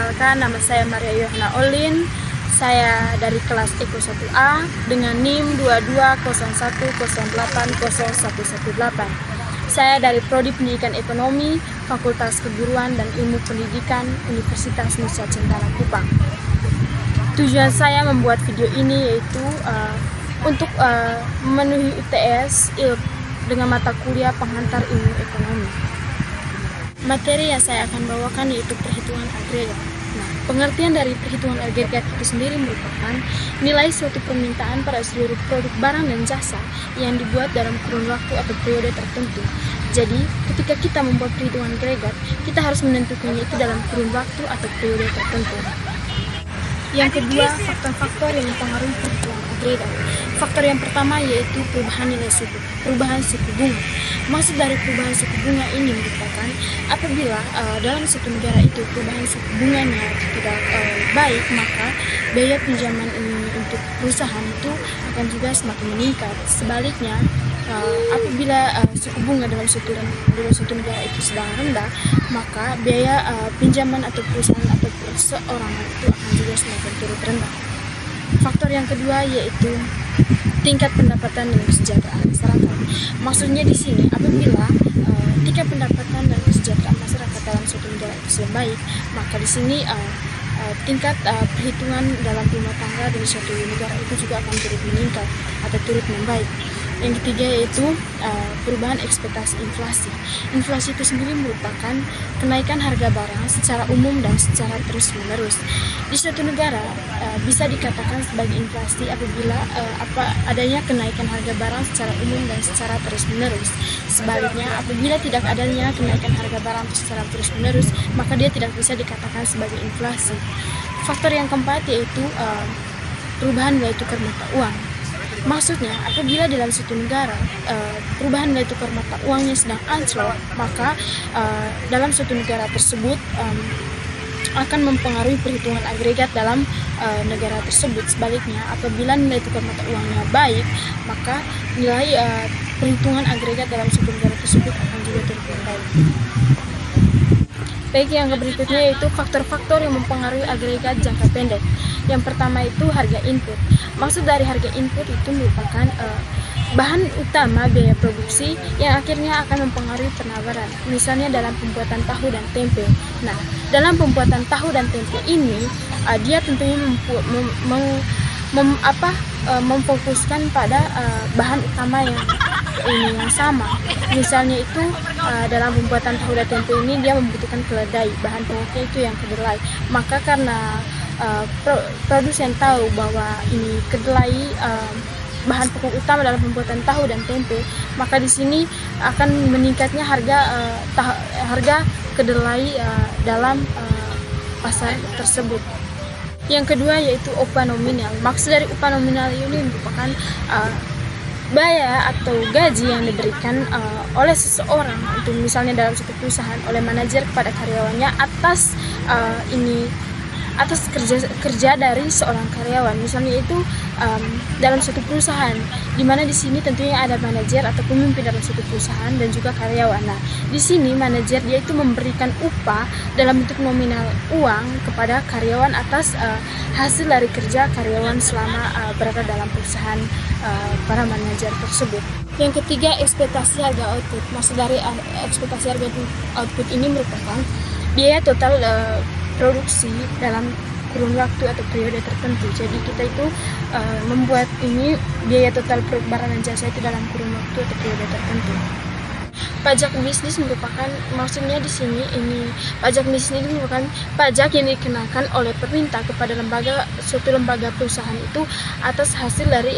Perkenalkan, nama saya Maria Yohana Olin. Saya dari kelas Eko 1A dengan NIM 2201080118. Saya dari Prodi Pendidikan Ekonomi, Fakultas Keguruan dan Ilmu Pendidikan, Universitas Nusa Cendana Kupang. Tujuan saya membuat video ini yaitu untuk memenuhi UTS dengan mata kuliah Penghantar Ilmu Ekonomi. Materi yang saya akan bawakan yaitu perhitungan agregat. Nah, pengertian dari perhitungan agregat itu sendiri merupakan nilai suatu permintaan pada seluruh produk barang dan jasa yang dibuat dalam kurun waktu atau periode tertentu. Jadi, ketika kita membuat perhitungan agregat, kita harus menentukannya itu dalam kurun waktu atau periode tertentu. Yang kedua, faktor-faktor yang mempengaruhi perhitungan agregat. Faktor yang pertama yaitu perubahan nilai suku, perubahan suku bunga. Maksud dari perubahan suku bunga ini merupakan apabila dalam suatu negara itu perubahan suku bunganya tidak baik, maka biaya pinjaman ini untuk perusahaan itu akan juga semakin meningkat. Sebaliknya, apabila suku bunga dalam suatu negara itu sedang rendah, maka biaya pinjaman atau perusahaan atau seorang itu akan juga semakin turut rendah. Faktor yang kedua yaitu tingkat pendapatan dan kesejahteraan masyarakat. Maksudnya di sini apabila tingkat pendapatan dan kesejahteraan masyarakat dalam suatu negara itu sudah baik, maka di sini tingkat perhitungan dalam rumah tangga dari suatu negara itu juga akan turut meningkat atau turut membaik. Yang ketiga yaitu perubahan ekspektasi inflasi. Inflasi itu sendiri merupakan kenaikan harga barang secara umum dan secara terus-menerus. Di suatu negara bisa dikatakan sebagai inflasi apabila adanya kenaikan harga barang secara umum dan secara terus-menerus. Sebaliknya, apabila tidak adanya kenaikan harga barang secara terus-menerus, maka dia tidak bisa dikatakan sebagai inflasi. Faktor yang keempat yaitu perubahan nilai tukar mata uang. Maksudnya, apabila dalam suatu negara perubahan nilai tukar mata uangnya sedang anjlok, maka dalam suatu negara tersebut akan mempengaruhi perhitungan agregat dalam negara tersebut. Sebaliknya, apabila nilai tukar mata uangnya baik, maka nilai perhitungan agregat dalam suatu negara tersebut akan juga turut membaik. Baik, yang berikutnya yaitu faktor-faktor yang mempengaruhi agregat jangka pendek. Yang pertama itu harga input. Maksud dari harga input itu merupakan bahan utama biaya produksi yang akhirnya akan mempengaruhi penawaran. Misalnya dalam pembuatan tahu dan tempe. Nah, dalam pembuatan tahu dan tempe ini dia tentunya memfokuskan pada bahan utama yang sama. Misalnya itu dalam pembuatan tahu dan tempe ini dia membutuhkan keledai, bahan pokoknya itu yang kedelai. Maka karena produsen tahu bahwa ini kedelai bahan pokok utama dalam pembuatan tahu dan tempe, maka di sini akan meningkatnya harga kedelai dalam pasar tersebut. Yang kedua yaitu upah nominal. Maksud dari upah nominal ini merupakan biaya atau gaji yang diberikan oleh seseorang untuk misalnya dalam suatu perusahaan oleh manajer kepada karyawannya atas kerja dari seorang karyawan. Misalnya itu dalam suatu perusahaan, di mana di sini tentunya ada manajer atau pemimpin dalam suatu perusahaan dan juga karyawan. Nah, di sini manajer dia itu memberikan upah dalam bentuk nominal uang kepada karyawan atas hasil dari kerja karyawan selama berada dalam perusahaan para manajer tersebut. Yang ketiga, ekspektasi harga output. Maksud dari ekspektasi harga output ini merupakan biaya total produksi dalam kurun waktu atau periode tertentu. Jadi kita itu membuat ini biaya total produk barang dan jasa itu dalam kurun waktu atau periode tertentu. Pajak bisnis merupakan, maksudnya di sini pajak bisnis ini merupakan pajak yang dikenakan oleh pemerintah kepada suatu lembaga perusahaan itu atas hasil dari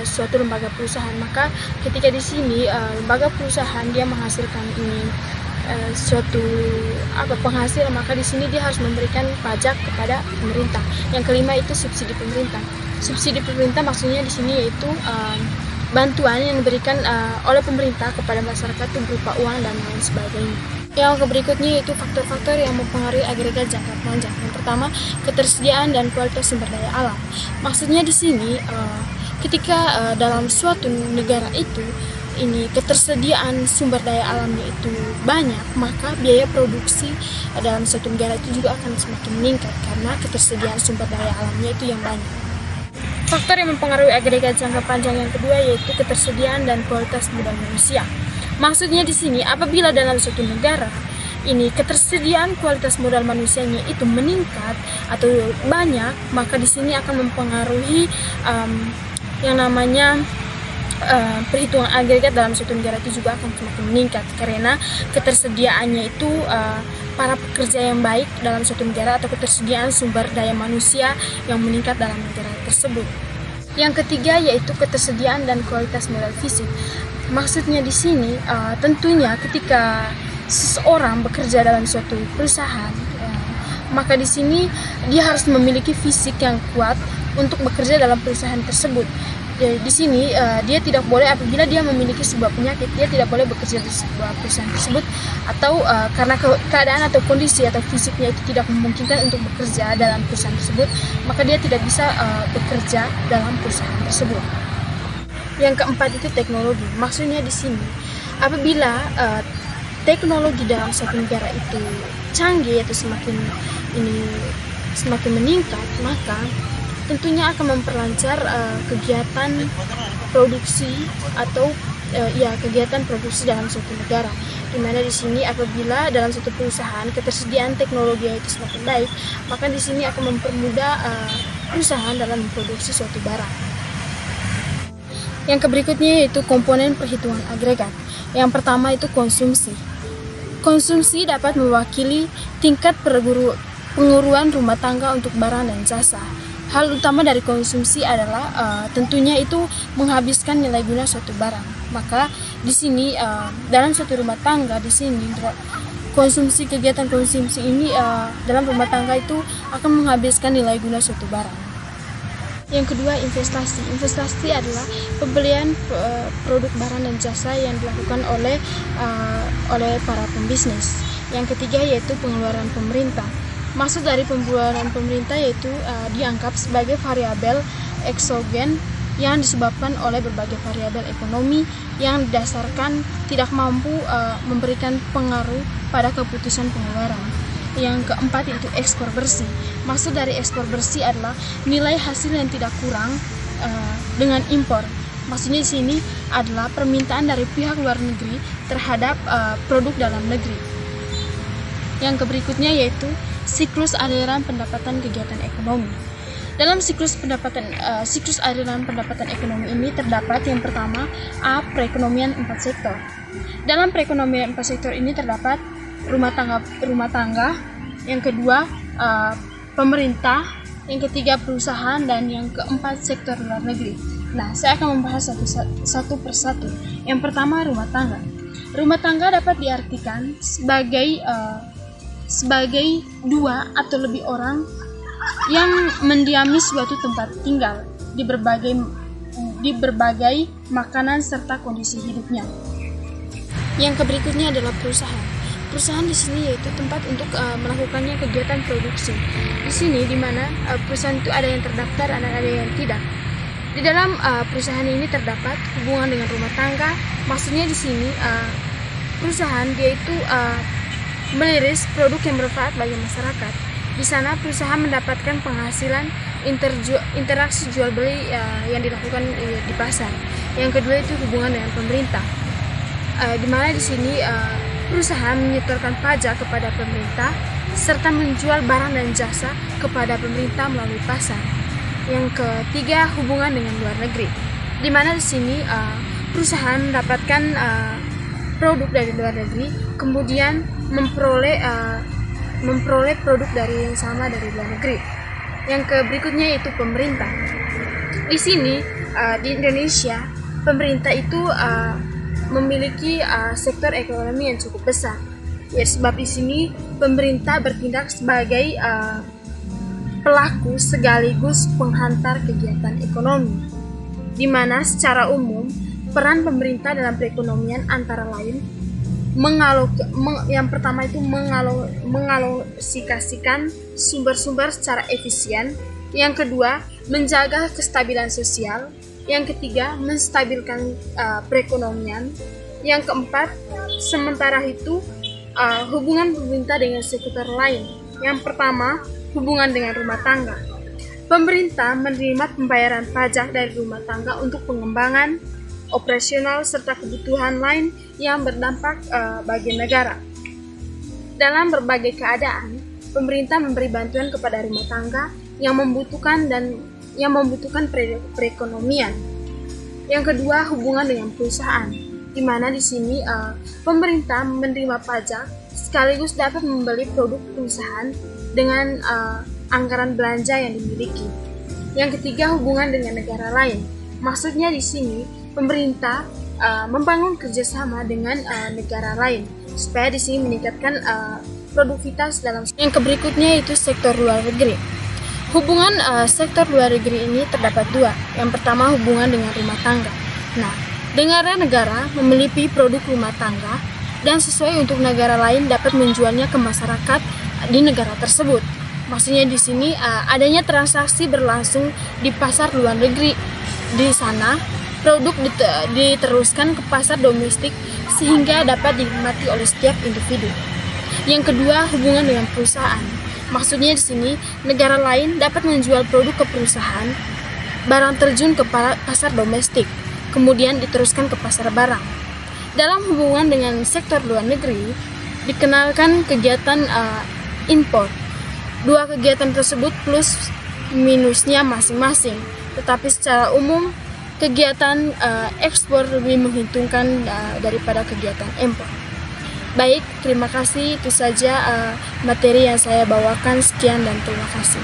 suatu lembaga perusahaan. Maka ketika di sini lembaga perusahaan dia menghasilkan suatu penghasilan, maka di sini dia harus memberikan pajak kepada pemerintah. Yang kelima itu subsidi pemerintah. Subsidi pemerintah maksudnya di sini yaitu bantuan yang diberikan oleh pemerintah kepada masyarakat itu berupa uang dan lain sebagainya. Yang berikutnya yaitu faktor-faktor yang mempengaruhi agregat jangka panjang. Yang pertama, ketersediaan dan kualitas sumber daya alam. Maksudnya di sini ketika dalam suatu negara itu ini ketersediaan sumber daya alamnya itu banyak, maka biaya produksi dalam suatu negara itu juga akan semakin meningkat karena ketersediaan sumber daya alamnya itu yang banyak. Faktor yang mempengaruhi agregat jangka panjang yang kedua yaitu ketersediaan dan kualitas modal manusia. Maksudnya di sini, apabila dalam suatu negara ini ketersediaan kualitas modal manusianya itu meningkat atau banyak, maka di sini akan mempengaruhi yang namanya perhitungan agregat dalam suatu negara itu juga akan semakin meningkat karena ketersediaannya itu para pekerja yang baik dalam suatu negara atau ketersediaan sumber daya manusia yang meningkat dalam negara tersebut. Yang ketiga yaitu ketersediaan dan kualitas modal fisik. Maksudnya di sini tentunya ketika seseorang bekerja dalam suatu perusahaan, maka di sini dia harus memiliki fisik yang kuat untuk bekerja dalam perusahaan tersebut. Di sini dia tidak boleh, apabila dia memiliki sebuah penyakit, dia tidak boleh bekerja di sebuah perusahaan tersebut, atau karena keadaan atau kondisi atau fisiknya itu tidak memungkinkan untuk bekerja dalam perusahaan tersebut, maka dia tidak bisa bekerja dalam perusahaan tersebut. Yang keempat itu teknologi. Maksudnya di sini, apabila teknologi dalam suatu negara itu canggih atau semakin meningkat, maka tentunya akan memperlancar kegiatan produksi atau kegiatan produksi dalam suatu negara. Di mana di sini apabila dalam suatu perusahaan ketersediaan teknologi itu semakin baik, maka di sini akan mempermudah perusahaan dalam memproduksi suatu barang. Yang berikutnya yaitu komponen perhitungan agregat. Yang pertama itu konsumsi. Konsumsi dapat mewakili tingkat pengeluaran rumah tangga untuk barang dan jasa. Hal utama dari konsumsi adalah tentunya itu menghabiskan nilai guna suatu barang. Maka di sini dalam suatu rumah tangga di sini kegiatan konsumsi ini dalam rumah tangga itu akan menghabiskan nilai guna suatu barang. Yang kedua investasi. Investasi adalah pembelian produk barang dan jasa yang dilakukan oleh para pembisnis. Yang ketiga yaitu pengeluaran pemerintah. Maksud dari pengeluaran pemerintah yaitu dianggap sebagai variabel eksogen yang disebabkan oleh berbagai variabel ekonomi yang didasarkan tidak mampu memberikan pengaruh pada keputusan pengeluaran. Yang keempat yaitu ekspor bersih. Maksud dari ekspor bersih adalah nilai hasil yang tidak kurang dengan impor. Maksudnya di sini adalah permintaan dari pihak luar negeri terhadap produk dalam negeri. Yang berikutnya yaitu siklus aliran pendapatan kegiatan ekonomi. Dalam siklus aliran pendapatan ekonomi ini terdapat yang pertama perekonomian 4 sektor. Dalam perekonomian 4 sektor ini terdapat rumah tangga, yang kedua pemerintah, yang ketiga perusahaan, dan yang keempat sektor luar negeri. Nah, saya akan membahas satu persatu. Yang pertama rumah tangga. Rumah tangga dapat diartikan sebagai dua atau lebih orang yang mendiami suatu tempat tinggal di berbagai makanan serta kondisi hidupnya. Yang berikutnya adalah perusahaan. Perusahaan di sini yaitu tempat untuk melakukannya kegiatan produksi. Di sini di mana perusahaan itu ada yang terdaftar dan ada yang tidak. Di dalam perusahaan ini terdapat hubungan dengan rumah tangga. Maksudnya di sini perusahaan dia itu meliris produk yang bermanfaat bagi masyarakat. Di sana perusahaan mendapatkan penghasilan interaksi jual beli yang dilakukan di pasar. Yang kedua itu hubungan dengan pemerintah. Di mana di sini perusahaan menyetorkan pajak kepada pemerintah serta menjual barang dan jasa kepada pemerintah melalui pasar. Yang ketiga hubungan dengan luar negeri. Di mana di sini perusahaan mendapatkan produk dari luar negeri, kemudian memperoleh produk dari yang sama dari luar negeri. Yang berikutnya yaitu pemerintah. Di sini di Indonesia pemerintah itu memiliki sektor ekonomi yang cukup besar. Ya, sebab di sini pemerintah bertindak sebagai pelaku sekaligus penghantar kegiatan ekonomi, di mana secara umum peran pemerintah dalam perekonomian antara lain yang pertama itu mengalokasikan sumber-sumber secara efisien. Yang kedua, menjaga kestabilan sosial. Yang ketiga, menstabilkan perekonomian. Yang keempat, sementara itu hubungan pemerintah dengan sektor lain. Yang pertama, hubungan dengan rumah tangga. Pemerintah menerima pembayaran pajak dari rumah tangga untuk pengembangan, operasional, serta kebutuhan lain yang berdampak bagi negara. Dalam berbagai keadaan, pemerintah memberi bantuan kepada rumah tangga yang membutuhkan perekonomian. Yang kedua, hubungan dengan perusahaan, di mana di sini pemerintah menerima pajak sekaligus dapat membeli produk perusahaan dengan anggaran belanja yang dimiliki. Yang ketiga, hubungan dengan negara lain. Maksudnya di sini pemerintah membangun kerjasama dengan negara lain supaya di sini meningkatkan produktivitas dalam. Yang berikutnya itu sektor luar negeri. Hubungan sektor luar negeri ini terdapat dua. Yang pertama, hubungan dengan rumah tangga. Nah, negara-negara memiliki produk rumah tangga dan sesuai untuk negara lain dapat menjualnya ke masyarakat di negara tersebut. Maksudnya di sini adanya transaksi berlangsung di pasar luar negeri. Di sana produk diteruskan ke pasar domestik sehingga dapat dinikmati oleh setiap individu. Yang kedua, hubungan dengan perusahaan. Maksudnya di sini negara lain dapat menjual produk ke perusahaan, barang terjun ke pasar domestik, kemudian diteruskan ke pasar barang. Dalam hubungan dengan sektor luar negeri, dikenalkan kegiatan impor. Dua kegiatan tersebut plus minusnya masing-masing, tetapi secara umum kegiatan ekspor lebih menguntungkan daripada kegiatan impor. Baik, terima kasih. Itu saja materi yang saya bawakan. Sekian dan terima kasih.